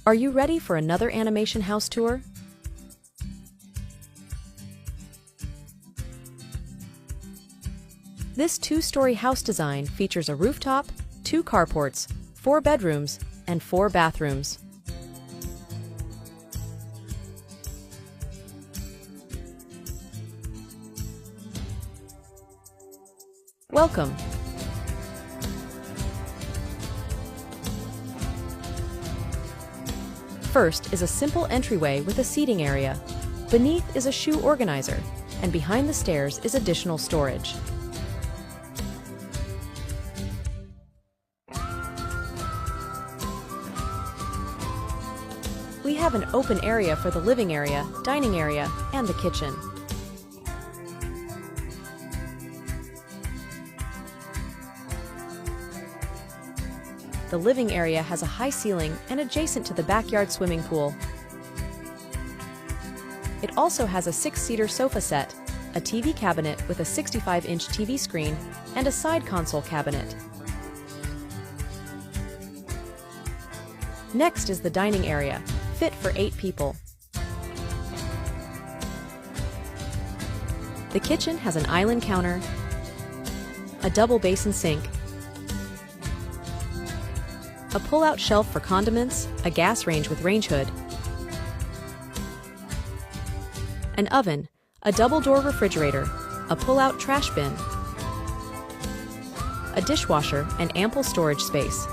Are you ready for another animation house tour? This two-story house design features a rooftop, 2 carports, 4 bedrooms, and 4 bathrooms. Welcome. First is a simple entryway with a seating area. Beneath is a shoe organizer, and behind the stairs is additional storage. We have an open area for the living area, dining area, and the kitchen. The living area has a high ceiling and adjacent to the backyard swimming pool. It also has a 6-seater sofa set, a TV cabinet with a 65-inch TV screen, and a side console cabinet. Next is the dining area, fit for 8 people. The kitchen has an island counter, a double basin sink, a pull-out shelf for condiments, a gas range with range hood, an oven, a double-door refrigerator, a pull-out trash bin, a dishwasher, and ample storage space.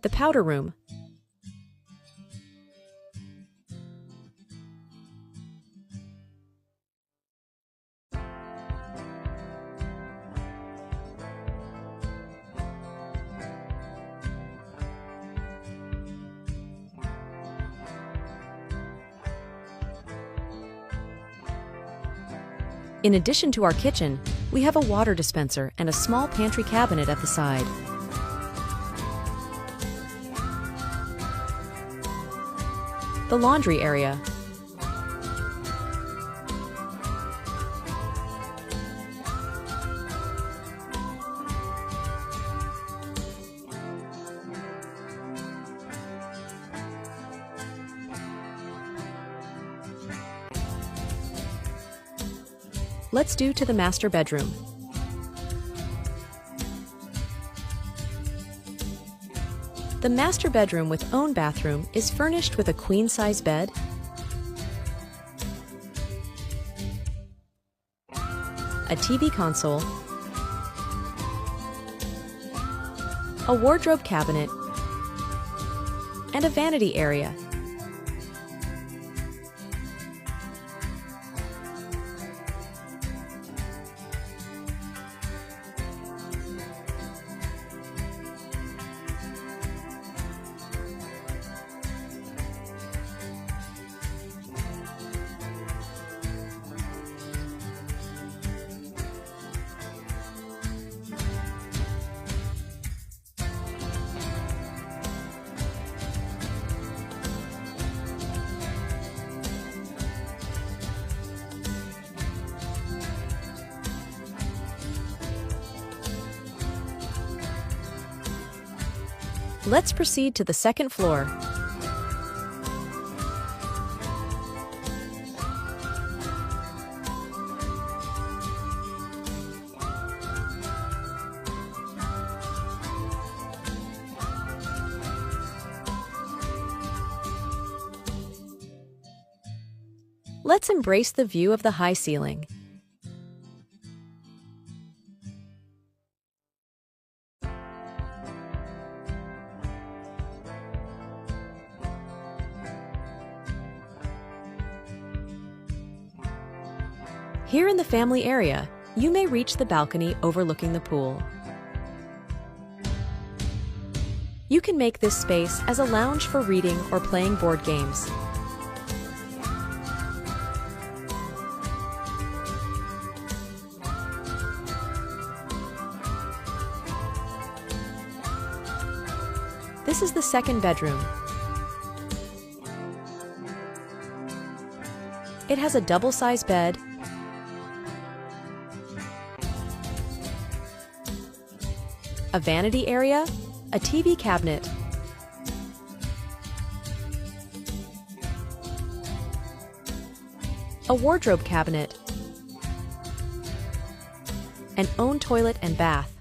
The powder room. In addition to our kitchen, we have a water dispenser and a small pantry cabinet at the side. The laundry area. Let's do to the master bedroom. The master bedroom with own bathroom is furnished with a queen-size bed, a TV console, a wardrobe cabinet, and a vanity area. Let's proceed to the second floor. Let's embrace the view of the high ceiling. Here in the family area, you may reach the balcony overlooking the pool. You can make this space as a lounge for reading or playing board games. This is the second bedroom. It has a double-size bed, a vanity area, a TV cabinet, a wardrobe cabinet, an own toilet and bath.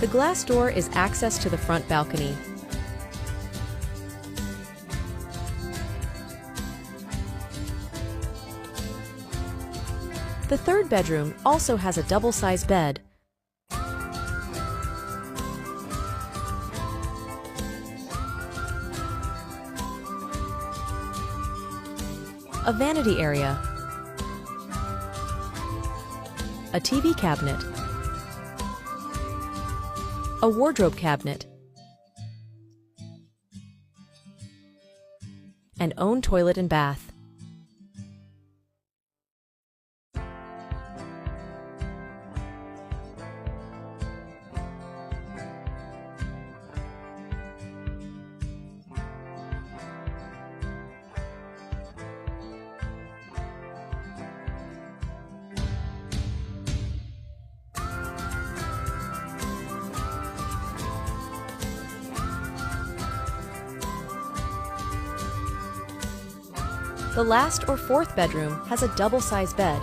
The glass door is access to the front balcony. The third bedroom also has a double-size bed, a vanity area, a TV cabinet, a wardrobe cabinet, an own toilet and bath. The last or fourth bedroom has a double-size bed,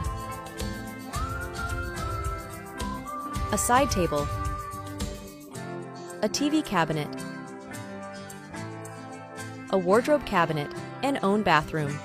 a side table, a TV cabinet, a wardrobe cabinet, and own bathroom.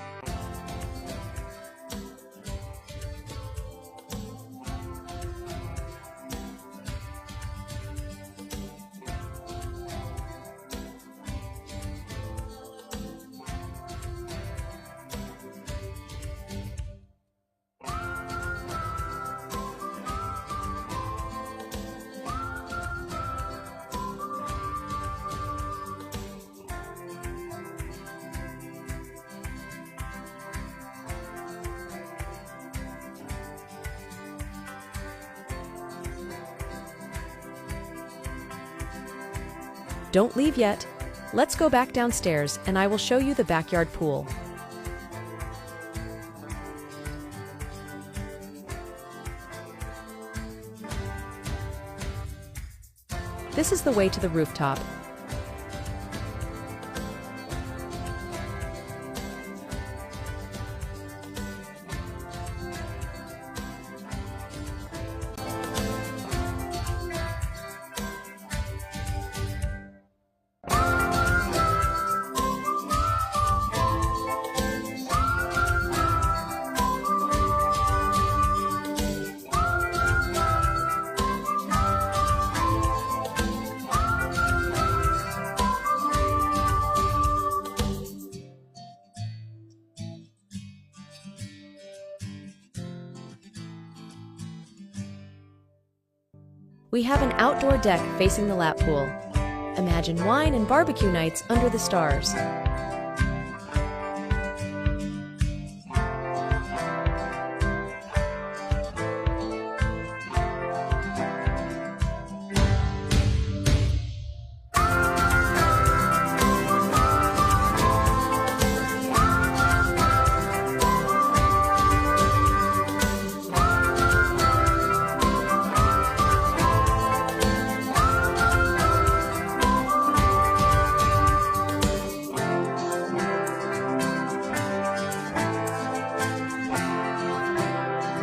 Don't leave yet. Let's go back downstairs and I will show you the backyard pool. This is the way to the rooftop. We have an outdoor deck facing the lap pool. Imagine wine and barbecue nights under the stars.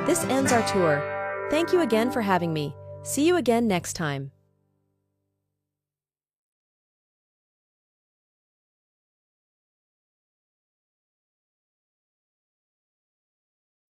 This ends our tour. Thank you again for having me. See you again next time.